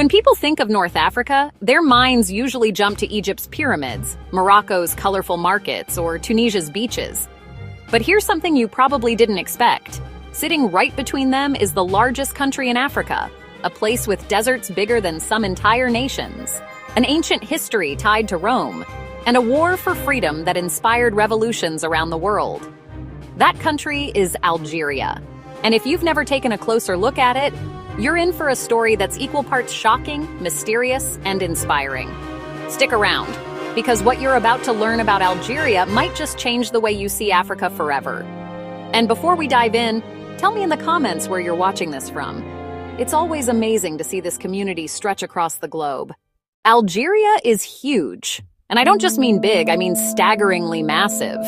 When people think of North Africa, their minds usually jump to Egypt's pyramids, Morocco's colorful markets, or Tunisia's beaches. But here's something you probably didn't expect. Sitting right between them is the largest country in Africa, a place with deserts bigger than some entire nations, an ancient history tied to Rome, and a war for freedom that inspired revolutions around the world. That country is Algeria. And if you've never taken a closer look at it, you're in for a story that's equal parts shocking, mysterious, and inspiring. Stick around, because what you're about to learn about Algeria might just change the way you see Africa forever. And before we dive in, tell me in the comments where you're watching this from. It's always amazing to see this community stretch across the globe. Algeria is huge. And I don't just mean big, I mean staggeringly massive.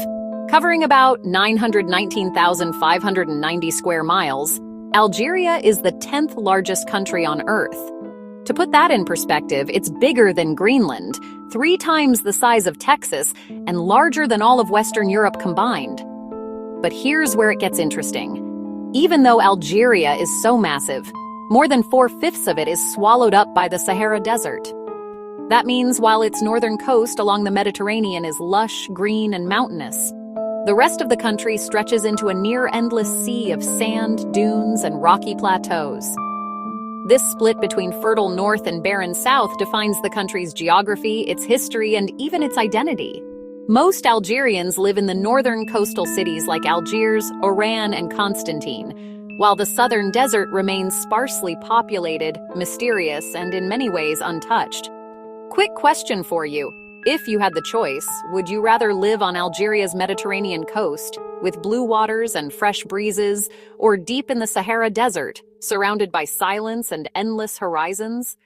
Covering about 919,590 square miles, Algeria is the 10th largest country on Earth. To put that in perspective, it's bigger than Greenland, 3 times the size of Texas, and larger than all of Western Europe combined. But here's where it gets interesting. Even though Algeria is so massive, more than 4/5 of it is swallowed up by the Sahara Desert. That means while its northern coast along the Mediterranean is lush, green, and mountainous, the rest of the country stretches into a near-endless sea of sand, dunes, and rocky plateaus. This split between fertile north and barren south defines the country's geography, its history, and even its identity. Most Algerians live in the northern coastal cities like Algiers, Oran, and Constantine, while the southern desert remains sparsely populated, mysterious, and in many ways untouched. Quick question for you. If you had the choice, would you rather live on Algeria's Mediterranean coast, with blue waters and fresh breezes, or deep in the Sahara Desert, surrounded by silence and endless horizons?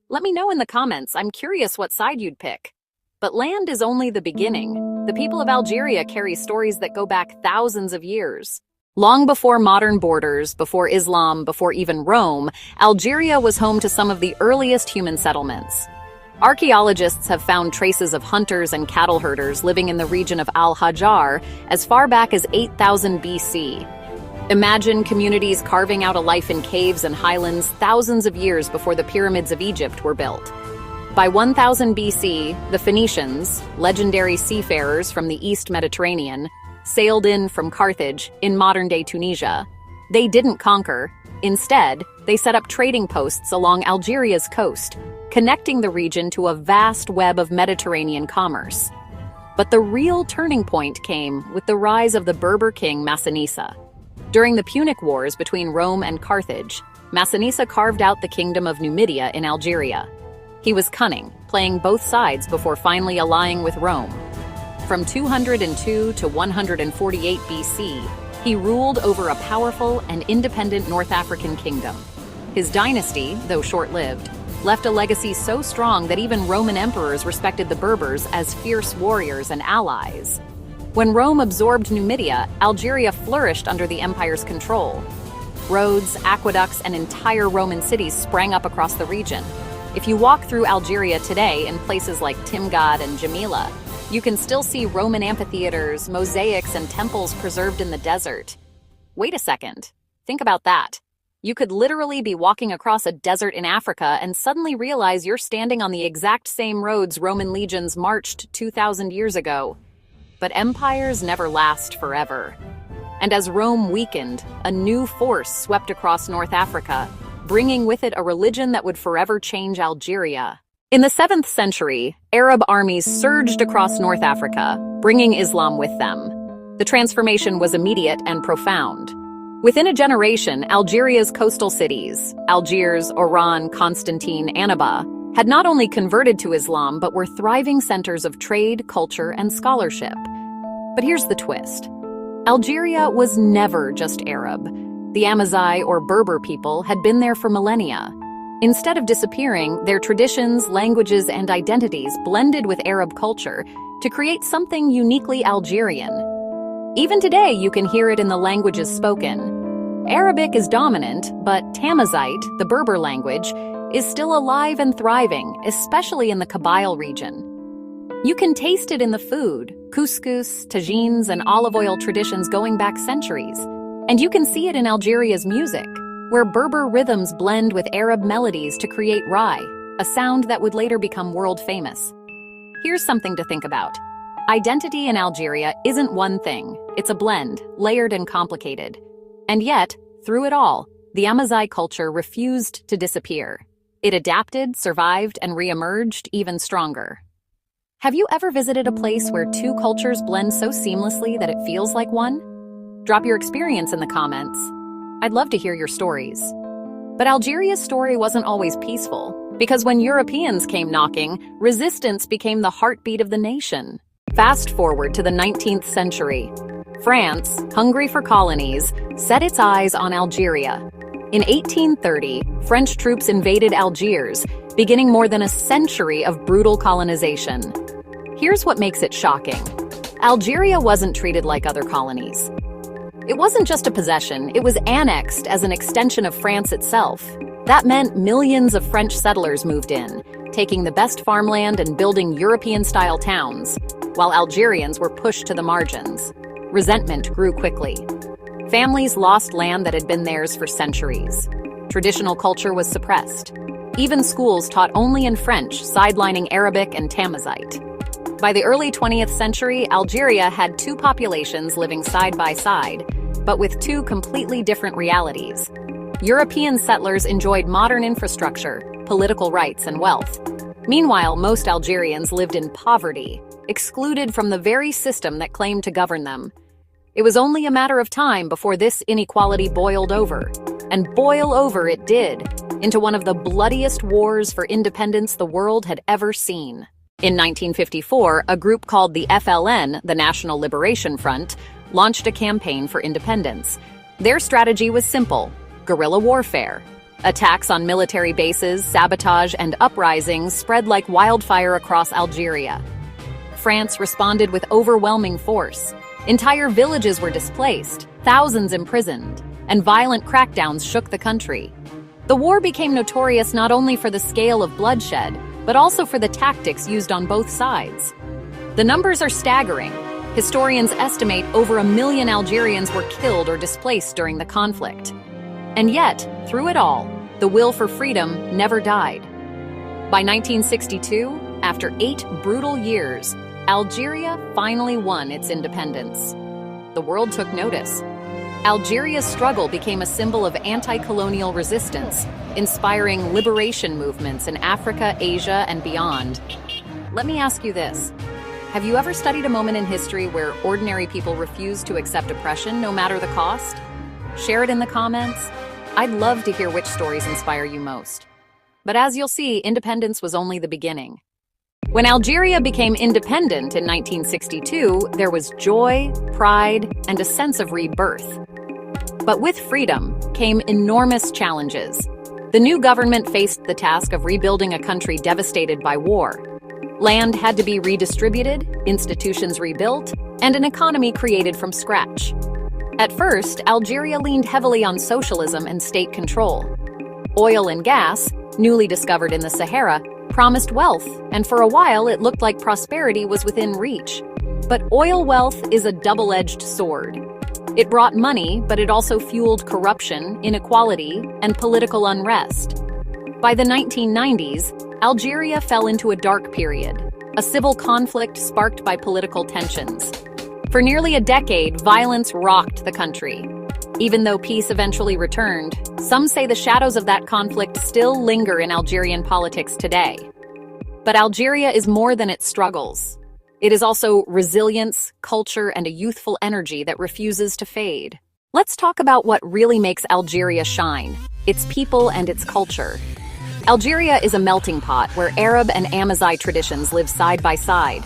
Let me know in the comments. I'm curious what side you'd pick. But land is only the beginning. The people of Algeria carry stories that go back thousands of years. Long before modern borders, before Islam, before even Rome, Algeria was home to some of the earliest human settlements. Archaeologists have found traces of hunters and cattle herders living in the region of Al-Hajar as far back as 8,000 BC. Imagine communities carving out a life in caves and highlands thousands of years before the pyramids of Egypt were built. By 1000 BC, the Phoenicians, legendary seafarers from the East Mediterranean, sailed in from Carthage in modern-day Tunisia. They didn't conquer. Instead, they set up trading posts along Algeria's coast, connecting the region to a vast web of Mediterranean commerce. But the real turning point came with the rise of the Berber king Massinissa. During the Punic Wars between Rome and Carthage, Massinissa carved out the kingdom of Numidia in Algeria. He was cunning, playing both sides before finally allying with Rome. From 202 to 148 BC, he ruled over a powerful and independent North African kingdom. His dynasty, though short-lived, left a legacy so strong that even Roman emperors respected the Berbers as fierce warriors and allies. When Rome absorbed Numidia, Algeria flourished under the empire's control. Roads, aqueducts, and entire Roman cities sprang up across the region. If you walk through Algeria today in places like Timgad and Jamila, you can still see Roman amphitheaters, mosaics, and temples preserved in the desert. Wait a second. Think about that. You could literally be walking across a desert in Africa and suddenly realize you're standing on the exact same roads Roman legions marched 2,000 years ago. But empires never last forever. And as Rome weakened, a new force swept across North Africa, bringing with it a religion that would forever change Algeria. In the 7th century, Arab armies surged across North Africa, bringing Islam with them. The transformation was immediate and profound. Within a generation, Algeria's coastal cities, Algiers, Oran, Constantine, Annaba, had not only converted to Islam but were thriving centers of trade, culture, and scholarship. But here's the twist. Algeria was never just Arab. The Amazigh or Berber people had been there for millennia. Instead of disappearing, their traditions, languages, and identities blended with Arab culture to create something uniquely Algerian. Even today, you can hear it in the languages spoken. Arabic is dominant, but Tamazight, the Berber language, is still alive and thriving, especially in the Kabyle region. You can taste it in the food, couscous, tagines, and olive oil traditions going back centuries. And you can see it in Algeria's music. where Berber rhythms blend with Arab melodies to create rai, a sound that would later become world famous. Here's something to think about. Identity in Algeria isn't one thing. It's a blend, layered and complicated. And yet, through it all, the Amazigh culture refused to disappear. It adapted, survived, and re-emerged even stronger. Have you ever visited a place where two cultures blend so seamlessly that it feels like one? Drop your experience in the comments. I'd love to hear your stories. But Algeria's story wasn't always peaceful, because when Europeans came knocking, resistance became the heartbeat of the nation. Fast forward to the 19th century. France, hungry for colonies, set its eyes on Algeria. In 1830, French troops invaded Algiers, beginning more than a century of brutal colonization. Here's what makes it shocking. Algeria wasn't treated like other colonies. It wasn't just a possession, it was annexed as an extension of France itself. That meant millions of French settlers moved in, taking the best farmland and building European-style towns, while Algerians were pushed to the margins. Resentment grew quickly. Families lost land that had been theirs for centuries. Traditional culture was suppressed. Even schools taught only in French, sidelining Arabic and Tamazight. By the early 20th century, Algeria had two populations living side by side, but with two completely different realities. European settlers enjoyed modern infrastructure, political rights, and wealth. Meanwhile, most Algerians lived in poverty, excluded from the very system that claimed to govern them. It was only a matter of time before this inequality boiled over. And boil over it did, into one of the bloodiest wars for independence the world had ever seen. In 1954, a group called the FLN, the National Liberation Front, launched a campaign for independence. Their strategy was simple: guerrilla warfare. Attacks on military bases, sabotage, and uprisings spread like wildfire across Algeria. France responded with overwhelming force. Entire villages were displaced, thousands imprisoned, and violent crackdowns shook the country. The war became notorious not only for the scale of bloodshed, but also for the tactics used on both sides. The numbers are staggering. Historians estimate over 1 million Algerians were killed or displaced during the conflict. And yet, through it all, the will for freedom never died. By 1962, after 8 brutal years, Algeria finally won its independence. The world took notice. Algeria's struggle became a symbol of anti-colonial resistance, inspiring liberation movements in Africa, Asia, and beyond. Let me ask you this. Have you ever studied a moment in history where ordinary people refused to accept oppression, no matter the cost? Share it in the comments. I'd love to hear which stories inspire you most. But as you'll see, independence was only the beginning. When Algeria became independent in 1962, there was joy, pride, and a sense of rebirth. But with freedom came enormous challenges. The new government faced the task of rebuilding a country devastated by war. Land had to be redistributed, institutions rebuilt, and an economy created from scratch. At first, Algeria leaned heavily on socialism and state control. Oil and gas, newly discovered in the Sahara, promised wealth, and for a while it looked like prosperity was within reach. But oil wealth is a double-edged sword. It brought money, but it also fueled corruption, inequality, and political unrest. By the 1990s, Algeria fell into a dark period, a civil conflict sparked by political tensions. For nearly a decade, violence rocked the country. Even though peace eventually returned, some say the shadows of that conflict still linger in Algerian politics today. But Algeria is more than its struggles. It is also resilience, culture, and a youthful energy that refuses to fade. Let's talk about what really makes Algeria shine: its people and its culture. Algeria is a melting pot where Arab and Amazigh traditions live side by side.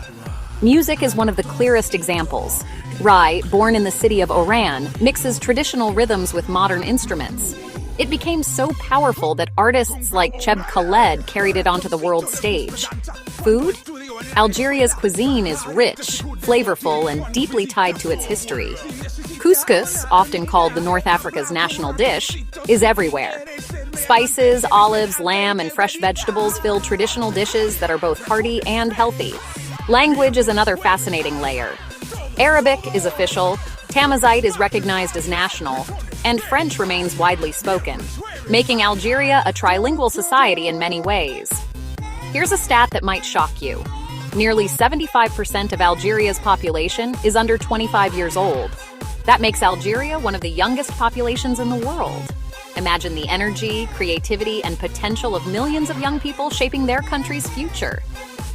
Music is one of the clearest examples. Rai, born in the city of Oran, mixes traditional rhythms with modern instruments. It became so powerful that artists like Cheb Khaled carried it onto the world stage. Food? Algeria's cuisine is rich, flavorful, and deeply tied to its history. Couscous, often called the North Africa's national dish, is everywhere. Spices, olives, lamb, and fresh vegetables fill traditional dishes that are both hearty and healthy. Language is another fascinating layer. Arabic is official, Tamazight is recognized as national, and French remains widely spoken, making Algeria a trilingual society in many ways. Here's a stat that might shock you. Nearly 75% of Algeria's population is under 25 years old. That makes Algeria one of the youngest populations in the world. Imagine the energy, creativity, and potential of millions of young people shaping their country's future.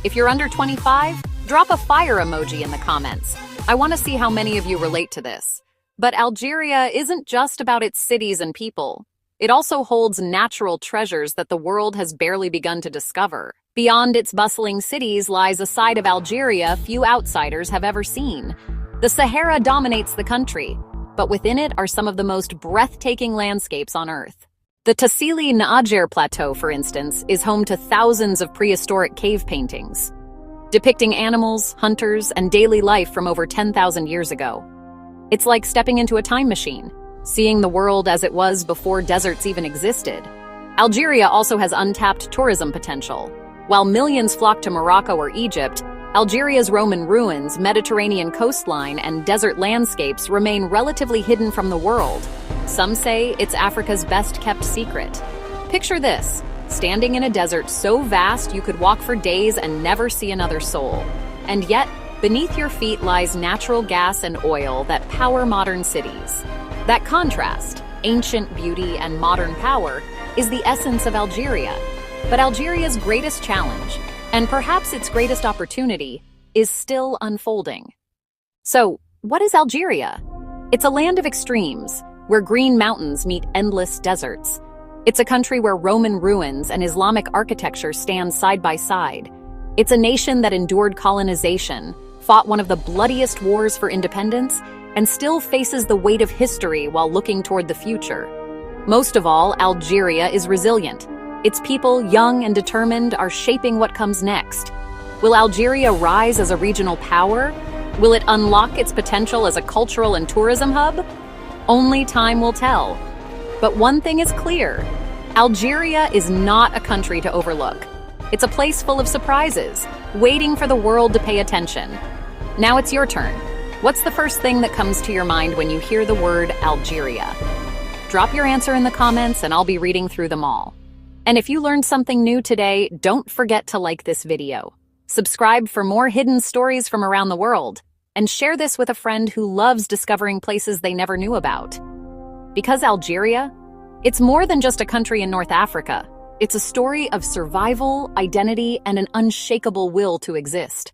If you're under 25, drop a fire emoji in the comments. I want to see how many of you relate to this. But Algeria isn't just about its cities and people. It also holds natural treasures that the world has barely begun to discover. Beyond its bustling cities lies a side of Algeria few outsiders have ever seen. The Sahara dominates the country, but within it are some of the most breathtaking landscapes on Earth. The Tassili N'Ajjer Plateau, for instance, is home to thousands of prehistoric cave paintings, depicting animals, hunters, and daily life from over 10,000 years ago. It's like stepping into a time machine, seeing the world as it was before deserts even existed. Algeria also has untapped tourism potential. While millions flock to Morocco or Egypt, Algeria's Roman ruins, Mediterranean coastline, and desert landscapes remain relatively hidden from the world. Some say it's Africa's best-kept secret. Picture this, standing in a desert so vast you could walk for days and never see another soul. And yet, beneath your feet lies natural gas and oil that power modern cities. That contrast, ancient beauty and modern power, is the essence of Algeria. But Algeria's greatest challenge, and perhaps its greatest opportunity, is still unfolding. So, what is Algeria? It's a land of extremes, where green mountains meet endless deserts. It's a country where Roman ruins and Islamic architecture stand side by side. It's a nation that endured colonization, fought one of the bloodiest wars for independence, and still faces the weight of history while looking toward the future. Most of all, Algeria is resilient. Its people, young and determined, are shaping what comes next. Will Algeria rise as a regional power? Will it unlock its potential as a cultural and tourism hub? Only time will tell. But one thing is clear: Algeria is not a country to overlook. It's a place full of surprises, waiting for the world to pay attention. Now it's your turn. What's the first thing that comes to your mind when you hear the word Algeria? Drop your answer in the comments and I'll be reading through them all. And if you learned something new today, don't forget to like this video. Subscribe for more hidden stories from around the world, and share this with a friend who loves discovering places they never knew about. Because Algeria, it's more than just a country in North Africa. It's a story of survival, identity, and an unshakable will to exist.